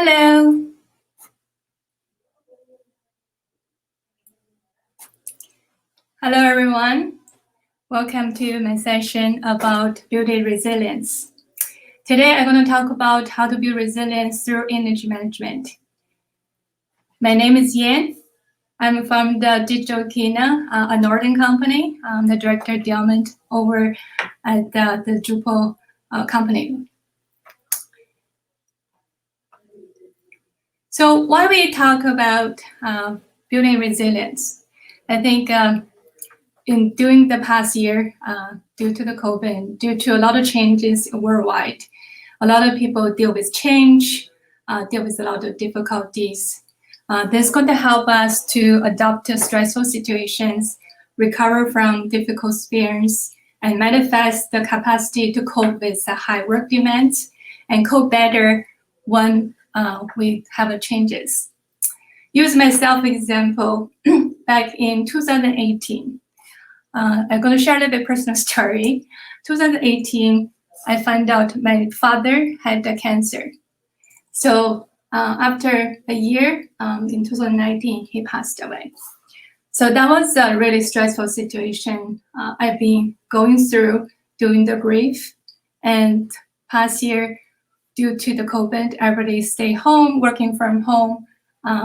Hello. Hello, everyone. Welcome to my session about building resilience. Today, I'm going to talk about how to build resilience through energy management. My name is Yan. I'm from the DrupalCon, a northern company. I'm the director of development over at the Drupal company. So why we talk about building resilience? I think during the past year, due to the COVID, due to a lot of changes worldwide, a lot of people deal with change, deal with a lot of difficulties. This is going to help us to adapt to stressful situations, recover from difficult experience, and manifest the capacity to cope with the high work demands and cope better when we have changes. Use myself example back in 2018. I'm going to share a little bit personal story. 2018, I found out my father had cancer. So after a year, in 2019, he passed away. So that was a really stressful situation I've been going through during the grief. And past year, due to the COVID, everybody stay home, working from home.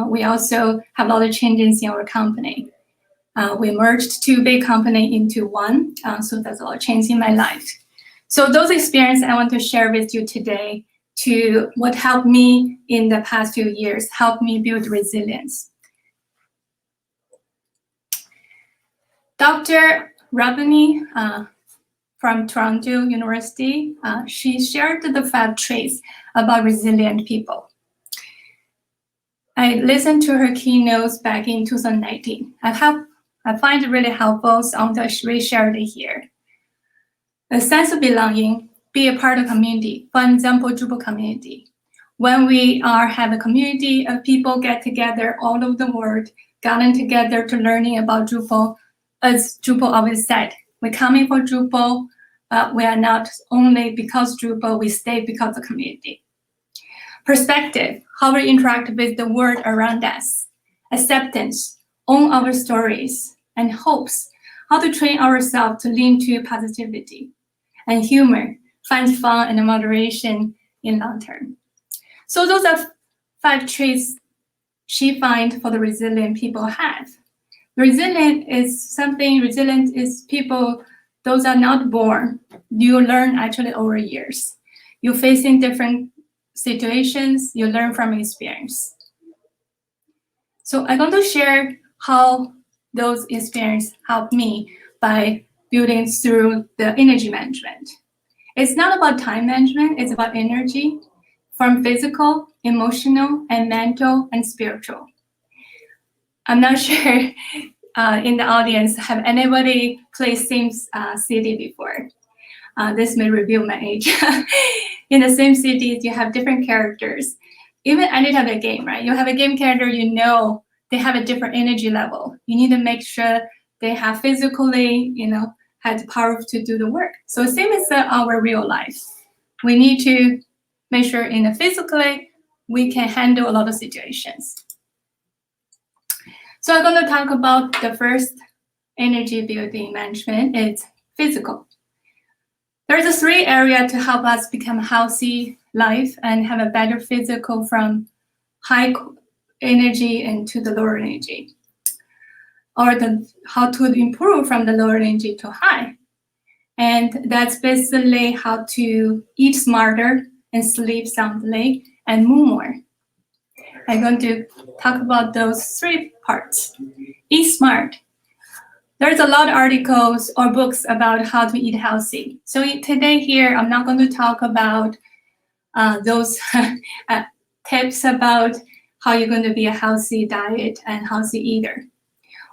We also have a lot of changes in our company. We merged two big companies into one, so that's a lot of change in my life. So those experiences I want to share with you today to what helped me in the past few years, helped me build resilience. Dr. Rabani from Toronto University, she shared the 5 traits about resilient people. I listened to her keynotes back in 2019. I find it really helpful, so I want to reshare it here. A sense of belonging, be a part of community. For example, Drupal community. When we have a community of people get together all over the world, gotten together to learning about Drupal, as Drupal always said, we're coming for Drupal, we are not only because Drupal, we stay because of community. Perspective, how we interact with the world around us. Acceptance, own our stories. And hopes, how to train ourselves to lean to positivity. And humor, find fun and moderation in long term. So those are 5 traits she finds for the resilient people have. Resilient is people, those are not born. You learn actually over years. You're facing different situations, you learn from experience. So I'm going to share how those experiences helped me by building through the energy management. It's not about time management, it's about energy from physical, emotional, and mental, and spiritual. I'm not sure in the audience, have anybody played Sims CD before? This may reveal my age. In the same cities, you have different characters. Even any type of game, right? You have a game character, you know they have a different energy level. You need to make sure they have physically, had the power to do the work. So same as our real life. We need to make sure physically we can handle a lot of situations. So I'm going to talk about the first energy building management. It's physical. There's a 3 areas to help us become a healthy life and have a better physical from high energy into the lower energy, or how to improve from the lower energy to high. And that's basically how to eat smarter and sleep soundly and move more. I'm going to talk about those 3 parts. Eat smart. There's a lot of articles or books about how to eat healthy. So today here, I'm not going to talk about those tips about how you're going to be a healthy diet and healthy eater.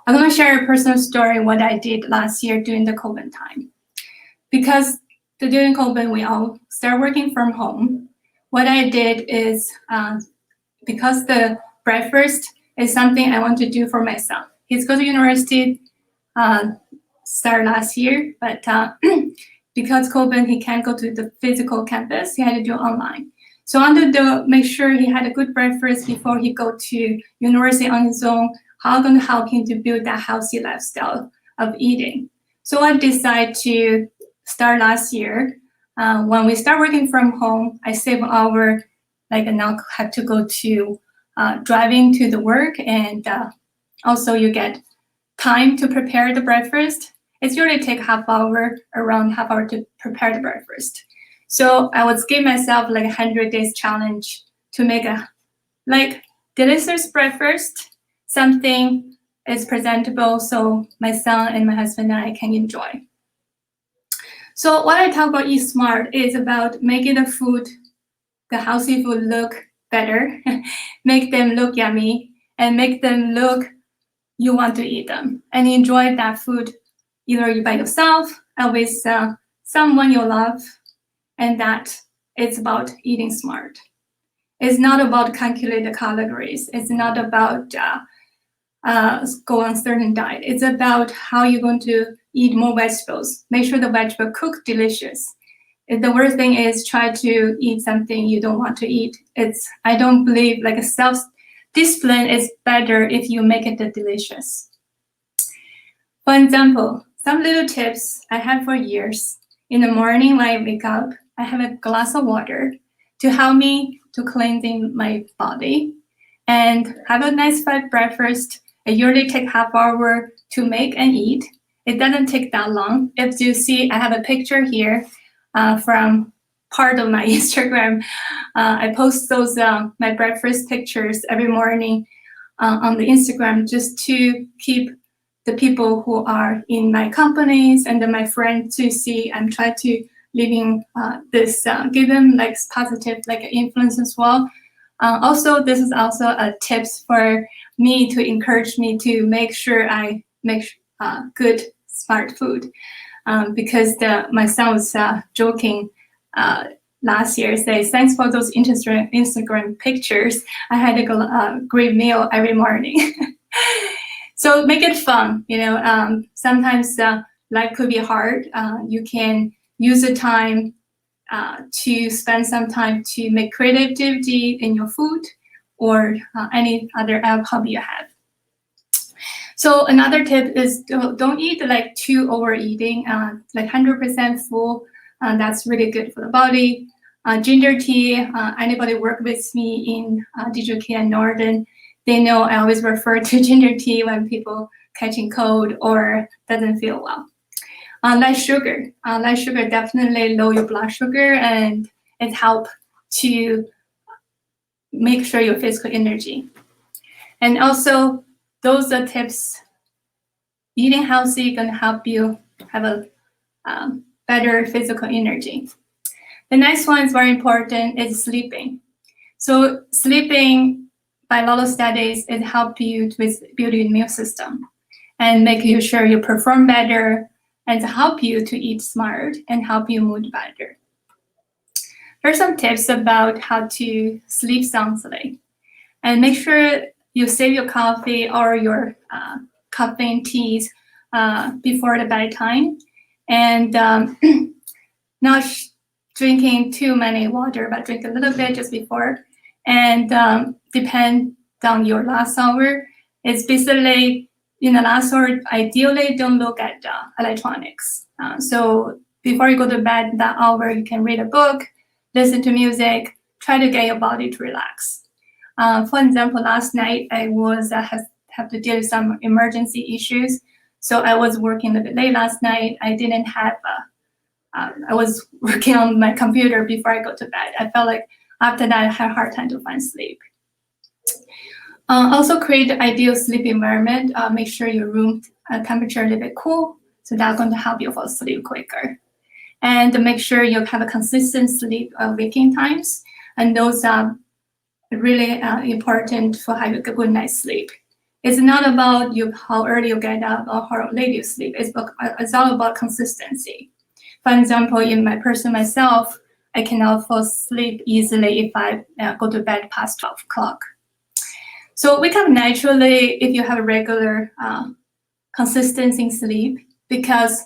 I'm going to share a personal story what I did last year during the COVID time. Because during COVID, we all start working from home. What I did is, because the breakfast is something I want to do for my son. He's going to university, start last year, but because COVID, he can't go to the physical campus, he had to do online. So I wanted to make sure he had a good breakfast before he go to university on his own. How I'm going to help him to build that healthy lifestyle of eating. So I decided to start last year. When we start working from home, I save an hour, like I now have to go to driving to the work, and also you get time to prepare the breakfast. It's usually take around half hour to prepare the breakfast. So I would give myself like a 100 days challenge to make a delicious breakfast, something is presentable so my son and my husband and I can enjoy. So what I talk about Eat Smart is about making the healthy food look better, make them look yummy, and make them look you want to eat them and enjoy that food either by yourself or with someone you love, and that it's about eating smart. It's not about calculate the calories. It's not about go on certain diet. It's about how you're going to eat more vegetables. Make sure the vegetable cook delicious. The worst thing is try to eat something you don't want to eat. I don't believe like a self-discipline is better if you make it delicious. For example, some little tips I had for years. In the morning when I wake up, I have a glass of water to help me to cleansing my body and have a nice fat breakfast. I usually take half hour to make and eat. It doesn't take that long. If you see, I have a picture here from part of my Instagram. I post those my breakfast pictures every morning on the Instagram just to keep the people who are in my companies and my friends to see. I'm trying to living this, give them like positive like influence as well. Also, this is also a tips for me to encourage me to make sure I make good smart food. Because my son was joking last year, say thanks for those Instagram pictures. I had a great meal every morning. So make it fun. Sometimes life could be hard. You can use the time to spend some time to make creativity in your food or any other hobby you have. So another tip is don't eat like too overeating, like 100% full. That's really good for the body. Ginger tea, anybody work with me in DrupalCon and Northern, they know I always refer to ginger tea when people catching cold or doesn't feel well. Less sugar. Less sugar definitely lower your blood sugar, and it helps to make sure your physical energy. And also, those are tips. Eating healthy can help you have a better physical energy. The next one is very important, is sleeping. So sleeping, by a lot of studies, it helps you with build your immune system and make you sure you perform better and help you to eat smart and help you mood better. Here's some tips about how to sleep soundly. And make sure you save your coffee or your caffeine teas before the bedtime. And not drinking too many water, but drink a little bit just before. And depend on your last hour. It's basically in the last hour, ideally don't look at electronics. So before you go to bed, that hour, you can read a book, listen to music, try to get your body to relax. For example, last night I was have to deal with some emergency issues. So I was working a bit late last night. I didn't have, I was working on my computer before I go to bed. I felt like after that, I had a hard time to find sleep. Also create the ideal sleep environment. Make sure your room temperature a little bit cool, so that's going to help you fall asleep quicker. And make sure you have a consistent sleep waking times, and those are really important for having a good night's sleep. It's not about how early you get up or how late you sleep. It's all about consistency. For example, in my person myself, I cannot fall asleep easily if I go to bed past 12 o'clock. So wake up naturally if you have a regular consistency in sleep, because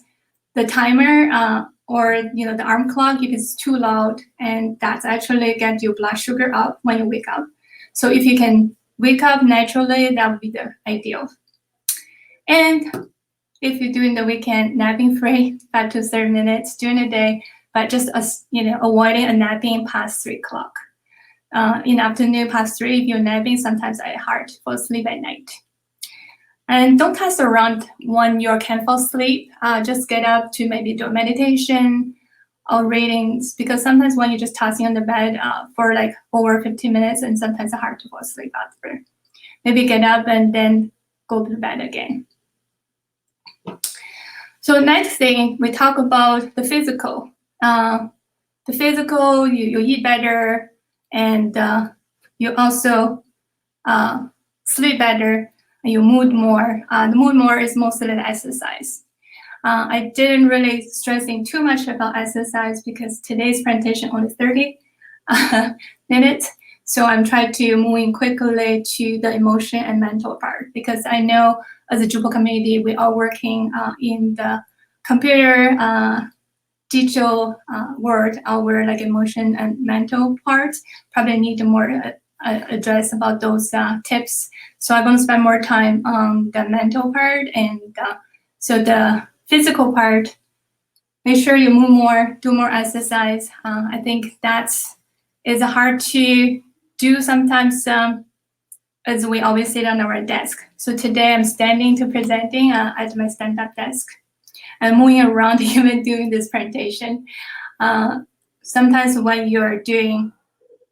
the timer or the alarm clock if it's too loud, and that's actually get your blood sugar up when you wake up. So if you can wake up naturally, that would be the ideal. And if you're doing the weekend, napping free 5 to 30 minutes during the day, but just avoiding a napping past 3 o'clock. In the afternoon past 3, if you're napping, sometimes it's hard to fall asleep at night. And don't toss around when you can't fall asleep. Just get up to maybe do a meditation or readings, because sometimes when you're just tossing on the bed for like over 15 minutes, and sometimes it's hard to fall asleep after. Maybe get up and then go to bed again. So next thing, we talk about the physical. The physical, you eat better, and you also sleep better, and you mood more. The mood more is mostly the exercise. I didn't really stressing too much about exercise because today's presentation only 30 minutes. So I'm trying to move in quickly to the emotion and mental part, because I know as a Drupal community, we are working in the computer digital world. Our like emotion and mental parts probably need more address about those tips. So I'm going to spend more time on the mental part, and so the physical part, make sure you move more, do more exercise. I think is hard to do sometimes, as we always sit on our desk. So today I'm standing to presenting at my stand-up desk. I'm moving around even doing this presentation. Sometimes when you're doing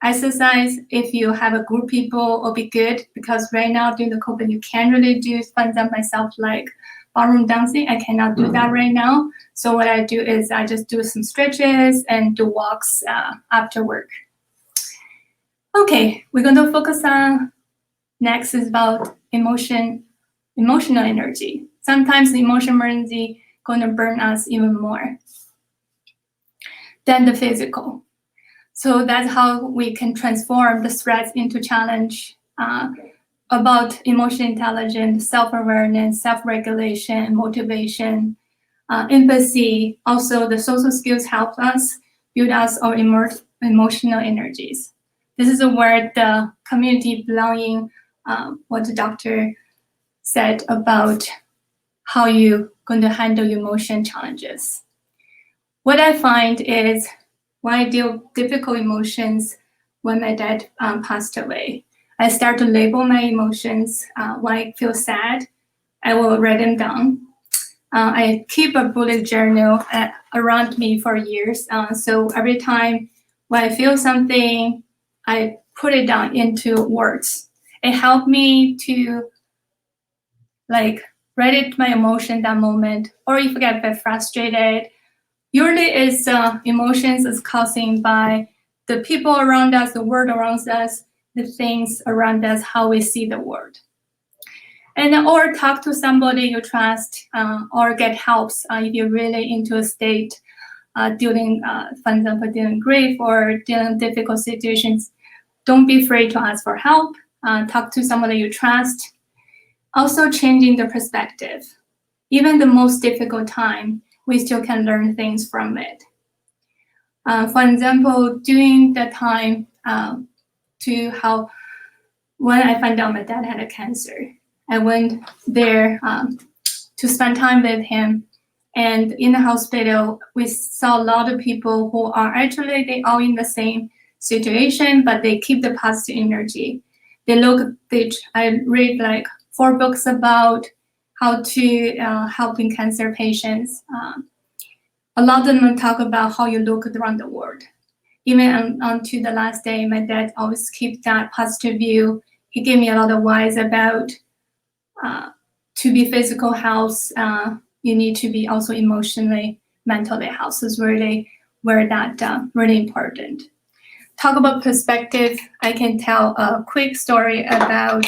exercise, if you have a group of people, will be good, because right now during the COVID, you can't really do fun stuff myself like ballroom dancing. I cannot do that right now. So what I do is I just do some stretches and do walks after work. Okay, we're going to focus on next is about emotional energy. Sometimes the emotional energy going to burn us even more than the physical. So that's how we can transform the threats into challenge. About emotional intelligence, self-awareness, self-regulation, motivation, empathy. Also, the social skills help us build our emotional energies. This is where the community belonging, what the doctor said about how you're going to handle emotion challenges. What I find is when I deal with difficult emotions, when my dad passed away, I start to label my emotions. When I feel sad, I will write them down. I keep a bullet journal around me for years. So every time when I feel something, I put it down into words. It helped me to like write it my emotion that moment. Or if I get a bit frustrated, usually it's emotions is causing by the people around us, the world around us, the things around us, how we see the world. And or talk to somebody you trust, or get helps if you're really into a state dealing, for example, dealing grief or dealing difficult situations. Don't be afraid to ask for help. Talk to somebody you trust. Also changing the perspective. Even the most difficult time, we still can learn things from it. For example, during the time when I found out my dad had a cancer, I went there to spend time with him. And in the hospital, we saw a lot of people who are actually, they all in the same situation, but they keep the positive energy. I read like 4 books about how to helping cancer patients. A lot of them talk about how you look around the world. Even unto the last day, my dad always keep that positive view. He gave me a lot of advice about to be physical health, you need to be also emotionally, mentally health is really where that really important. Talk about perspective. I can tell a quick story about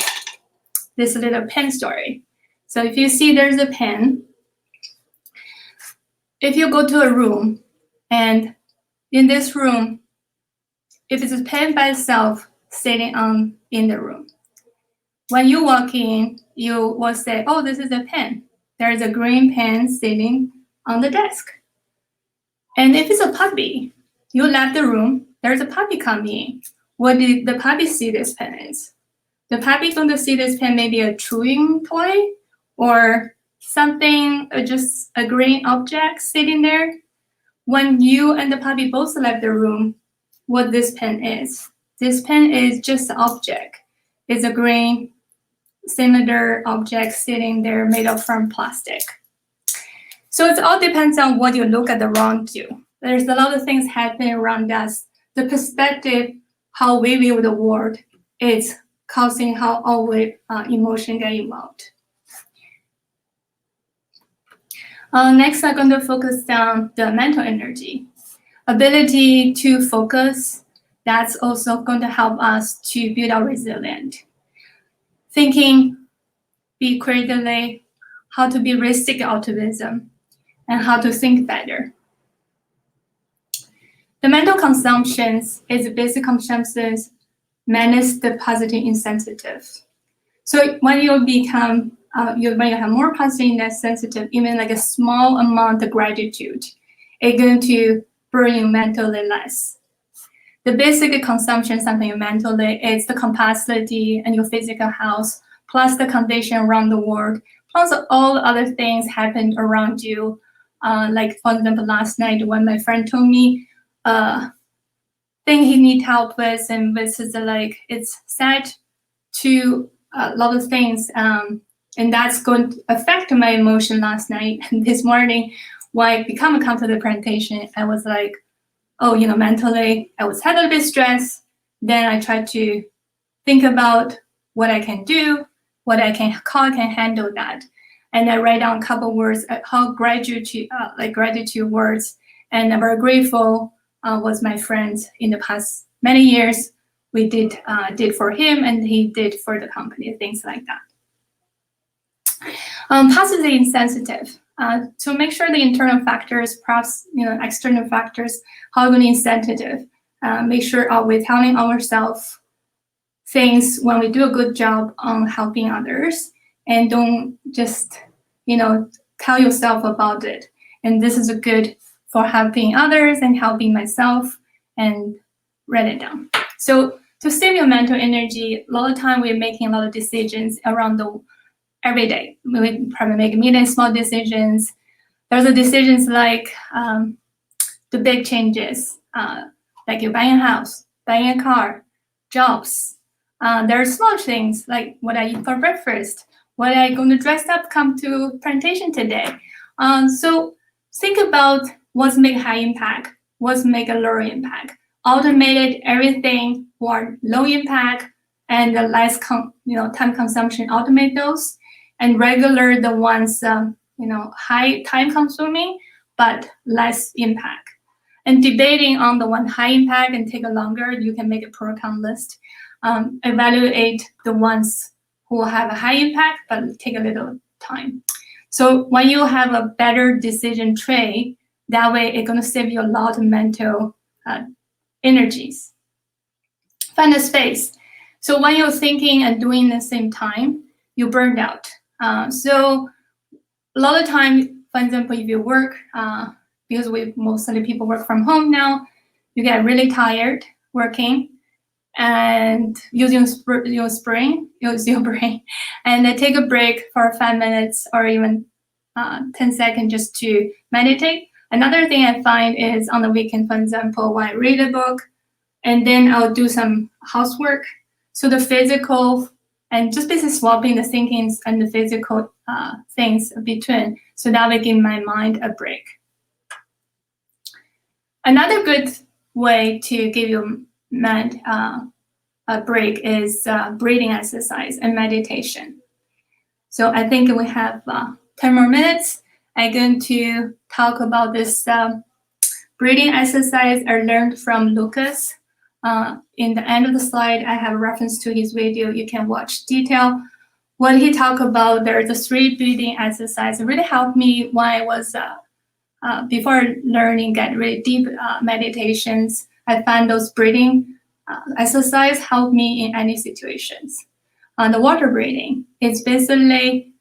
this little pen story. So if you see there's a pen, if you go to a room, and in this room, if it's a pen by itself sitting in the room, when you walk in, you will say, oh, this is a pen. There is a green pen sitting on the desk. And if it's a puppy, you left the room, there's a puppy coming in. What did the puppy see this pen is? The puppy going to see this pen maybe a chewing toy or something, just a green object sitting there. When you and the puppy both left the room, what this pen is? This pen is just an object. It's a green cylinder object sitting there made of from plastic. So it all depends on what you look at around you. There's a lot of things happening around us. The perspective, how we view the world, is causing how our emotion get involved. Next, I'm going to focus on the mental energy. Ability to focus, that's also going to help us to build our resilience. Thinking, be critically, how to be realistic optimism, and how to think better. The mental consumptions is basic consumptions manage the positive insensitive. So when you become, when you have more positive insensitive, even like a small amount of gratitude, it's going to burn you mentally less. The basic consumption, something mentally, is the capacity and your physical health, plus the condition around the world, plus all other things happened around you. Like for example, last night when my friend told me thing he need help with, and this is like it's sad to a lot of things, and that's going to affect my emotion last night. And this morning, when I become a comfortable presentation, I was like, oh, mentally, I was had a little bit stressed. Then I tried to think about what I can do, what I can handle that. And I write down a couple words, how gratitude words, and I'm very grateful was my friend in the past many years. We did for him, and he did for the company, things like that. Positively insensitive. To make sure the internal factors, perhaps external factors, how to be insensitive. Make sure we're telling ourselves things when we do a good job on helping others, and don't just tell yourself about it. And this is good for helping others and helping myself, and write it down. So to save your mental energy, a lot of time we're making a lot of decisions around every day. We probably make a million small decisions. There's the decisions like the big changes, like you're buying a house, buying a car, jobs. There are small things like what I eat for breakfast, what I going to dress up, come to presentation today. So think about what's make high impact, what's make a low impact. Automated everything for low impact and the less time consumption. Automate those, and regular the ones high time consuming but less impact. And debating on the one high impact and take a longer, you can make a pro con list. Evaluate the ones who have a high impact but take a little time. So when you have a better decision tree, that way it's going to save you a lot of mental energies. Find a space. So when you're thinking and doing at the same time, you burned out. So a lot of time, for example, if you work, because mostly people work from home now, you get really tired working and using your brain, and then take a break for 5 minutes or even 10 seconds just to meditate. Another thing I find is on the weekend, for example, when I read a book, and then I'll do some housework. So the physical and just basically swapping the thinkings and the physical things between, so that will give my mind a break. Another good way to give your mind a break is breathing exercise and meditation. So I think we have 10 more minutes. I'm going to talk about this breathing exercise I learned from Lucas. In the end of the slide, I have a reference to his video. You can watch detail. What he talked about, there's a 3 breathing exercise. It really helped me when I was, before learning, get really deep meditations. I found those breathing exercise help me in any situations. The water breathing is basically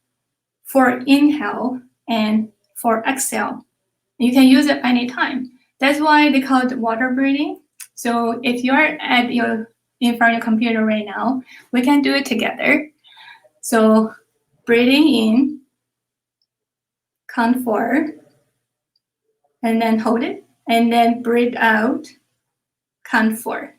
for inhale and for exhale. You can use it anytime. That's why they call it water breathing. So if you're in front of your computer right now, we can do it together. So breathing in, count 4, and then hold it, and then breathe out, count 4.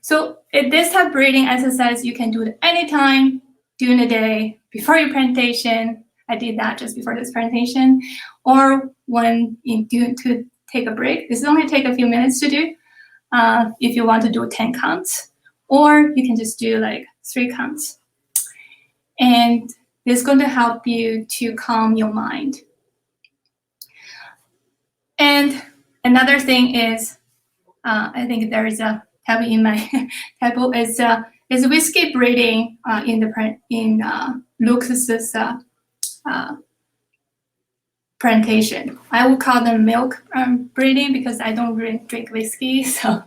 So this type of breathing exercise, you can do it anytime during the day, before your presentation. I did that just before this presentation, or when you do to take a break. This only take a few minutes to do. If you want to do 10 counts, or you can just do like 3 counts. And it's going to help you to calm your mind. And another thing is, I think there is a tab in my table, is whiskey breathing in Lucas's presentation. I would call them milk breathing because I don't really drink whiskey, so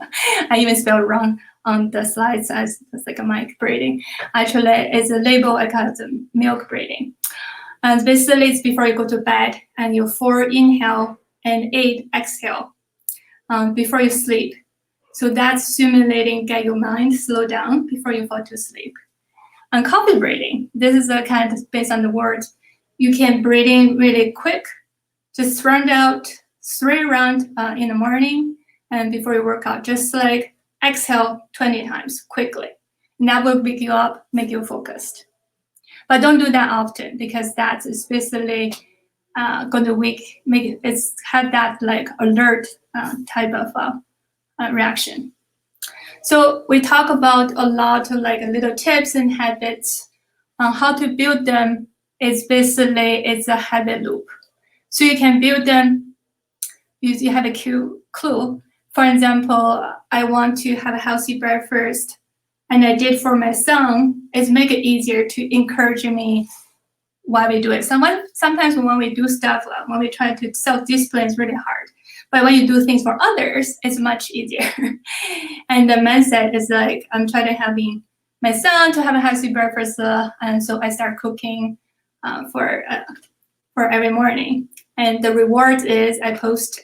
I even spelled wrong on the slides as it's like a mic breathing. Actually, it's a label I call it milk breathing. And basically, it's before you go to bed, and you 4 inhale and 8 exhale before you sleep. So that's simulating get your mind slow down before you fall to sleep. And coffee breathing, this is a kind of based on the words. You can breathe in really quick, just round out 3 rounds in the morning and before you work out, just like exhale 20 times quickly. And that will pick you up, make you focused. But don't do that often because that's especially going to have that like alert type of reaction. So we talk about a lot of like little tips and habits. How to build them is basically it's a habit loop. So you can build them. You have a clue. For example, I want to have a healthy breakfast, and I did for my son. It's make it easier to encourage me while we do it. Sometimes when we do stuff, when we try to self-discipline, it's really hard. But when you do things for others, it's much easier. And the mindset is like, I'm trying to having my son to have a healthy breakfast, and so I start cooking for every morning. And the reward is I post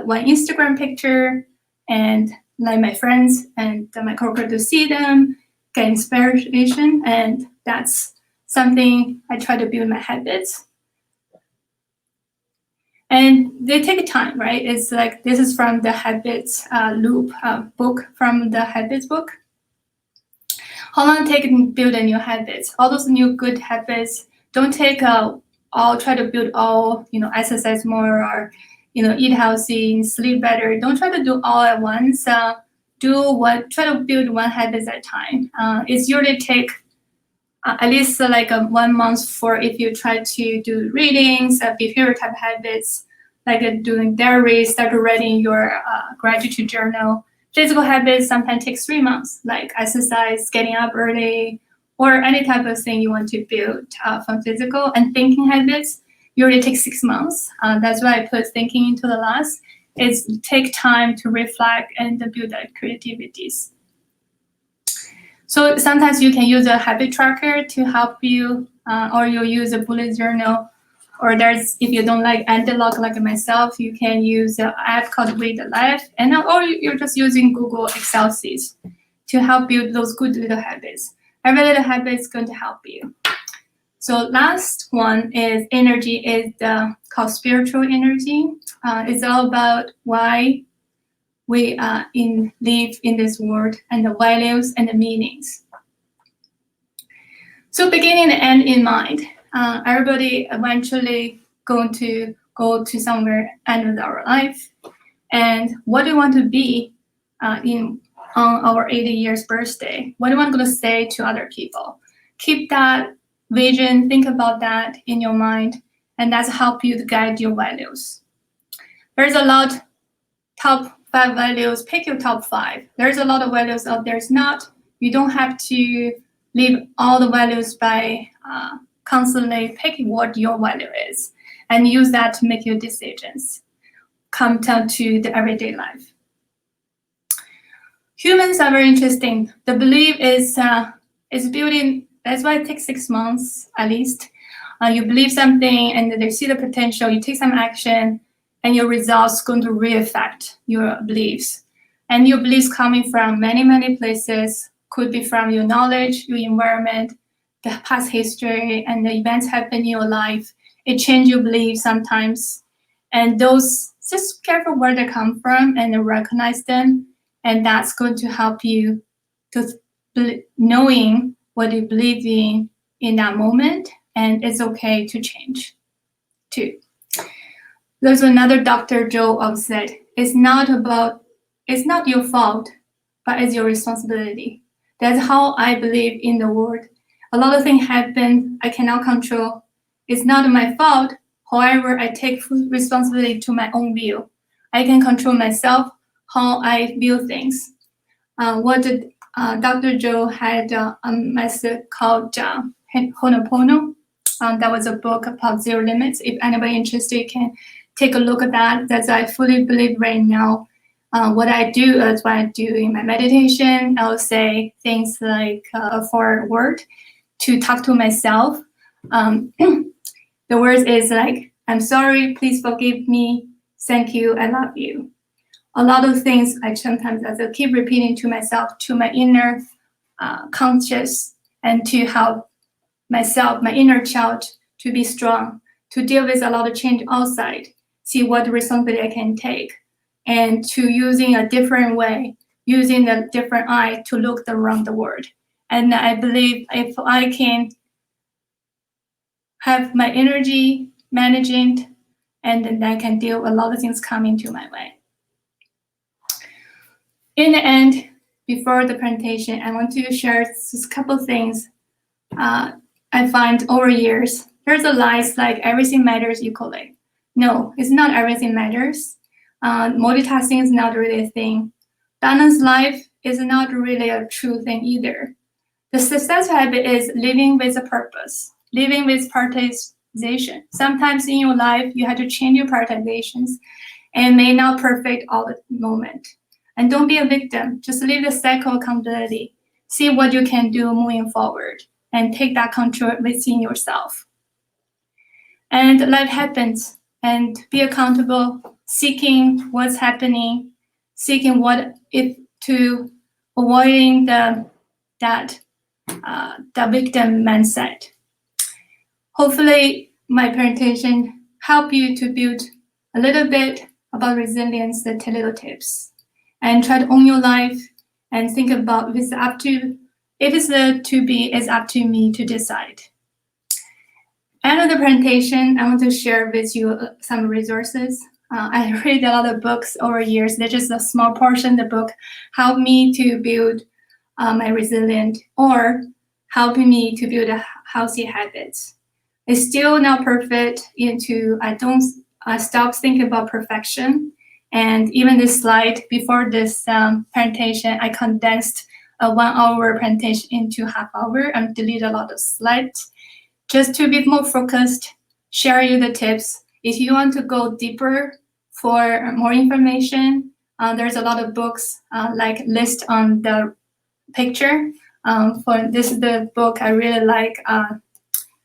one Instagram picture and let my friends and my coworkers to see them, get inspiration, and that's something I try to build my habits. And they take time, right? It's like, this is from the Habits Loop book, from the Habits book. How long take to build a new habits? All those new good habits, don't take try to build all, exercise more or, eat healthy, sleep better. Don't try to do all at once. Try to build one habit at a time. It's usually take at least like 1 month for if you try to do readings, behavioral type habits, like doing diary, start writing your gratitude journal. Physical habits sometimes takes 3 months, like exercise, getting up early, or any type of thing you want to build from physical. And thinking habits usually takes 6 months. That's why I put thinking into the last. It's take time to reflect and build that creativities. So sometimes you can use a habit tracker to help you, or you use a bullet journal, or if you don't like analog like myself, you can use an app called Read Life, or you're just using Google Excel sheets to help build those good little habits. Every little habit is going to help you. So last one is energy, is called spiritual energy. It's all about why we live in this world and the values and the meanings. So beginning and end in mind. Everybody eventually going to go to somewhere end of our life. And what do we want to be on our 80 years birthday? What do we want to say to other people? Keep that vision, think about that in your mind, and that's help you to guide your values. There's a lot, top 5 values, pick your top 5. There's a lot of values out there. It's not, you don't have to leave all the values by constantly picking what your value is and use that to make your decisions. Come down to the everyday life. Humans are very interesting. The belief is building, that's why it takes 6 months at least. You believe something and you see the potential, you take some action, and your results going to re-affect your beliefs. And your beliefs coming from many, many places, could be from your knowledge, your environment, the past history, and the events happen in your life. It changes your beliefs sometimes. And those, just careful where they come from and recognize them. And that's going to help you to knowing what you believe in that moment. And it's okay to change too. There's another Dr. Joe said, it's not your fault, but it's your responsibility. That's how I believe in the world. A lot of things happen I cannot control. It's not my fault. However, I take full responsibility to my own view. I can control myself, how I view things. Dr. Joe had a method called Ho'oponopono. That was a book about zero limits. If anybody interested, can take a look at that. That's I fully believe right now. What I do is what I do in my meditation. I'll say things like a forward word to talk to myself. The words is like, I'm sorry, please forgive me, thank you, I love you. A lot of things I sometimes I keep repeating to myself, to my inner conscious, and to help myself, my inner child, to be strong, to deal with a lot of change outside, see what responsibility I can take, and to using a different way, using a different eye to look around the world. And I believe if I can have my energy managing, and then I can deal with a lot of things coming to my way. In the end, before the presentation, I want to share just a couple of things I find over years. There's a lies like everything matters equally. No, it's not everything matters. Multitasking is not really a thing. Balanced life is not really a true thing either. The success habit is living with a purpose, living with prioritization. Sometimes in your life, you have to change your prioritizations and may not perfect all the moment. And don't be a victim. Just leave the cycle of accountability. See what you can do moving forward and take that control within yourself. And life happens, and be accountable, seeking what's happening, seeking what if to avoiding the victim mindset. Hopefully, my presentation help you to build a little bit about resilience, the little tips, and try to own your life and think about if it's up to it's up to me to decide. End of the presentation, I want to share with you some resources. I read a lot of books over years. They're just a small portion of the book helped me to build my resilience or helping me to build a healthy habits. It's still not perfect. I stop thinking about perfection. And even this slide, before this presentation, I condensed a 1 hour presentation into half hour and delete a lot of slides just to be more focused, share you the tips. If you want to go deeper for more information, there's a lot of books like list on the picture. For this is the book I really like,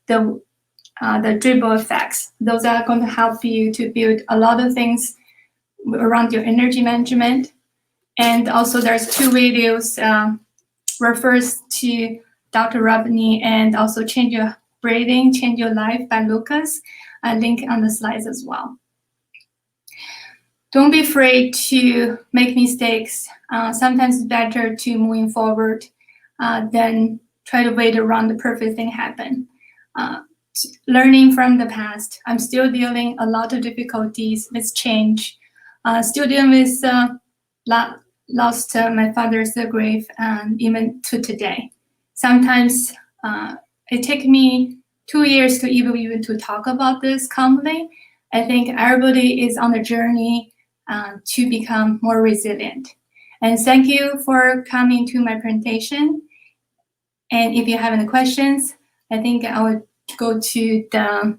the Drupal effects. Those are going to help you to build a lot of things around your energy management. And also there's 2 videos refers to Dr. Robney and also Change Your Breathing, Change Your Life by Lucas. I link on the slides as well. Don't be afraid to make mistakes. Sometimes it's better to moving forward than try to wait around the perfect thing happen. Learning from the past. I'm still dealing a lot of difficulties with change. Still dealing with lost my father's grave, even to today. Sometimes it takes me 2 years to even to talk about this calmly. I think everybody is on the journey to become more resilient. And thank you for coming to my presentation. And if you have any questions, I think I would go to the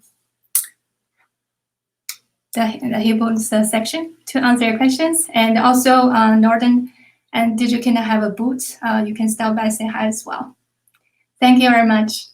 Hebrews section to answer your questions. And also Northern and Digital have a booth. You can stop by, say hi as well. Thank you very much.